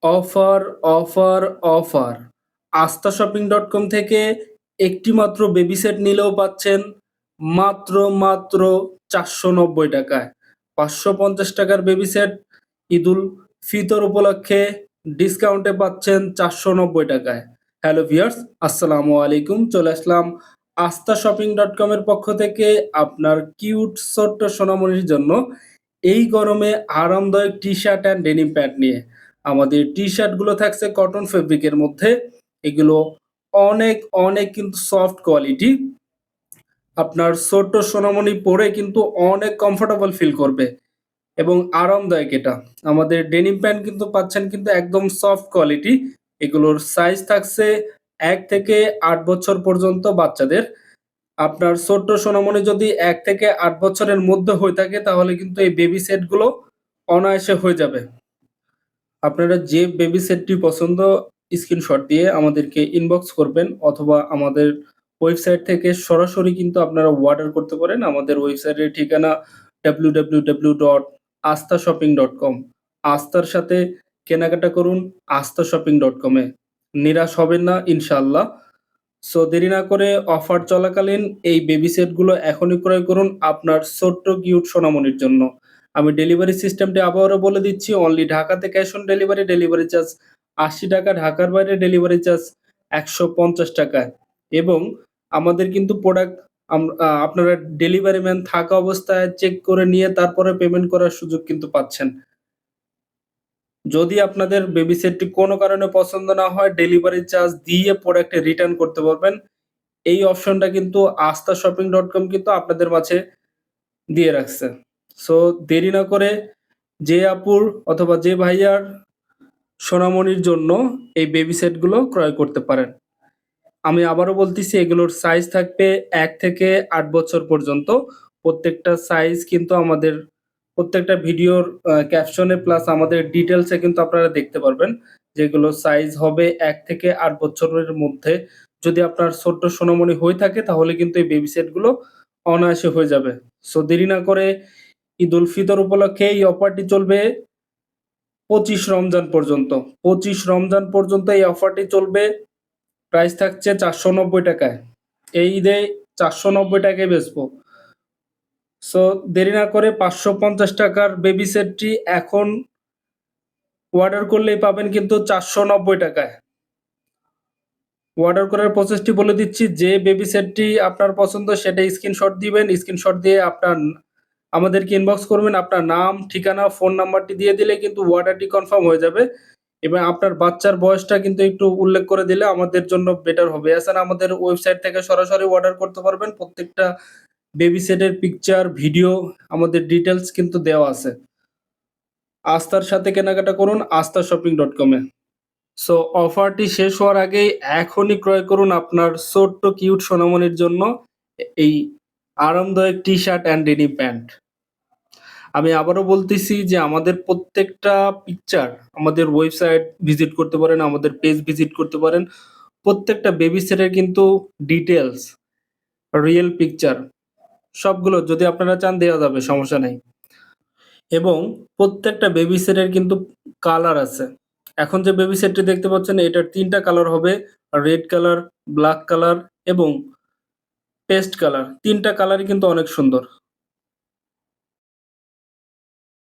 Offer, offer, offer! আস্থা শপিং.কম থেকে একটি মাত্র বেবি সেট নিলেও পাচ্ছেন মাত্র ৳৪৯০ য়। ৳৫৫০ বেবি সেট ঈদুল ফিতর উপলক্ষে ডিসকাউন্টে পাচ্ছেন ৳৪৯০ য়। হ্যালো ভিউয়ার্স, আসসালামু আলাইকুম। চলে আসলাম আস্থা শপিং.কম এর পক্ষ থেকে আপনার কিউট ছোট্ট সোনামণির জন্য এই গরমে আরামদায়ক টি-শার্ট অ্যান্ড ডেনিম প্যান্ট নিয়ে। আমাদের টি-শার্ট গুলো থাকছে কটন ফেব্রিকের মধ্যে। এগুলো অনেক কিন্তু সফট কোয়ালিটি। আপনার ছোট্ট সোনামণি পরে কিন্তু অনেক কমফোর্টেবল ফিল করবে এবং আরামদায়ক এটা। আমাদের ডেনিম প্যান্ট কিন্তু পাচ্ছেন কিন্তু একদম সফট কোয়ালিটি। এগুলোর সাইজ থাকছে ১ থেকে ৮ বছর পর্যন্ত বাচ্চাদের। আপনার ছোট্ট সোনামণি যদি ১ থেকে ৮ বছরের মধ্যে হয়ে থাকে তাহলে কিন্তু এই বেবি সেট গুলো অনায়াসে হয়ে যাবে। আপনারা যে বেবি সেটটি পছন্দ স্ক্রিনশট দিয়ে আমাদেরকে ইনবক্স করবেন অথবা আমাদের ওয়েবসাইট থেকে সরাসরি কিন্তু আপনারা অর্ডার করতে পারেন। আমাদের ওয়েবসাইটের ঠিকানা www.asthashoping.com। আস্থার সাথে কেনাকাটা করুন aस्थाशॉपिंग.com এ। নিরাশ হবেন না ইনশাআল্লাহ। সো দেরি না করে অফার চলাকালীন এই বেবি সেট গুলো এখনই ক্রয় করুন আপনার ছোট্ট কিউট সোনামণির জন্য। আমি ডেলিভারি সিস্টেমটি আবারও বলে দিচ্ছি, অনলি ঢাকাতে cash on delivery, delivery charge ৳৮০, ঢাকার বাইরে ডেলিভারি চার্জ ৳১৫০ এবং আমাদের কিন্তু প্রোডাক্ট আপনারা ডেলিভারি ম্যান থাকা অবস্থায় চেক করে নিয়ে তারপরে পেমেন্ট করার সুযোগ কিন্তু পাচ্ছেন। যদি আপনাদের বেবি সেটটি কোনো কারণে পছন্দ না হয় ডেলিভারি চার্জ দিয়ে প্রোডাক্টে রিটার্ন করতে পারবেন। এই অপশনটা কিন্তু aस्थाशॉपिंग.com কিন্তু আপনাদের মাঝে দিয়ে রাখছে। সো দেরি না করে যে আপুর অথবা যে ভাইয়ার সোনামণির জন্য এই বেবি সেট গুলো ক্রয় করতে পারেন। আমি আবারও বলতেছি এগুলোর সাইজ থাকবে ১ থেকে ৮ বছর পর্যন্ত। প্রত্যেকটা সাইজ কিন্তু আমাদের প্রত্যেকটা ভিডিওর ক্যাপশনে প্লাস আমাদের ডিটেইলস এ কিন্তু আপনারা দেখতে পারবেন। যেগুলো সাইজ হবে ১ থেকে ৮ বছরের মধ্যে। যদি আপনার ছোট্ট সোনামণি হয়ে থাকে তাহলে কিন্তু এই বেবি সেট গুলো অনায়াসে হয়ে যাবে। সো দেরি না করে ঈদুল ফিতর উপলক্ষে এই অফারটি চলবে ২৫ রমজান পর্যন্ত। ২৫ রমজান পর্যন্ত এই অফারটি চলবে। প্রাইস থাকছে ৳৪৯০ য়। এই ঈদে ৳৪৯০ য় বেচবো। সো দেরি না করে ৳৫৫০ র বেবি সেটটি এখন অর্ডার করলেই পাবেন কিন্তু ৳৪৯০ য়। অর্ডার করার প্রসেসটি বলে দিচ্ছি, যে বেবি সেটটি আপনার পছন্দ সেটা স্ক্রিনশট দিবেন। স্ক্রিনশট দিয়ে আমাদেরকে ইনবক্স করবেন। আপনার নাম, ঠিকানা, ফোন নাম্বারটি দিয়ে দিলে কিন্তু অর্ডারটি কনফার্ম হয়ে যাবে এবং আপনার বাচ্চার বয়সটা কিন্তু একটু উল্লেখ করে দিলে আমাদের জন্য বেটার হবে। এছাড়া আমাদের ওয়েবসাইট থেকে সরাসরি অর্ডার করতে পারবেন। প্রত্যেকটা বেবি সেটের পিকচার, ভিডিও, আমাদের ডিটেইলস কিন্তু দেওয়া আছে। আস্থার সাথে কেনাকাটা করুন aस्थाशॉपिंग.com এ। সো অফারটি শেষ হওয়ার আগেই এখনই ক্রয় করুন আপনার ছোট্ট কিউট সোনামণির জন্য এই আরামদায়ক টি-শার্ট অ্যান্ড ডেনিম প্যান্ট। আমি আবারও বলতেছি যে আমাদের প্রত্যেকটা পিকচার আমাদের ওয়েবসাইট ভিজিট করতে পারেন, আমাদের পেজ ভিজিট করতে পারেন। প্রত্যেকটা বেবি সেটের কিন্তু ডিটেইলস, রিয়েল পিকচার সবগুলো যদি আপনারা চান দেওয়া যাবে, সমস্যা নাই। এবং প্রত্যেকটা বেবি সেটের কিন্তু কালার আছে। এখন যে বেবি সেটটি দেখতে পাচ্ছেন এটার ৩ টা কালার হবে। রেড কালার, ব্লাক কালার এবং পেস্ট কালার। ৩ টা কালারই কিন্তু অনেক সুন্দর।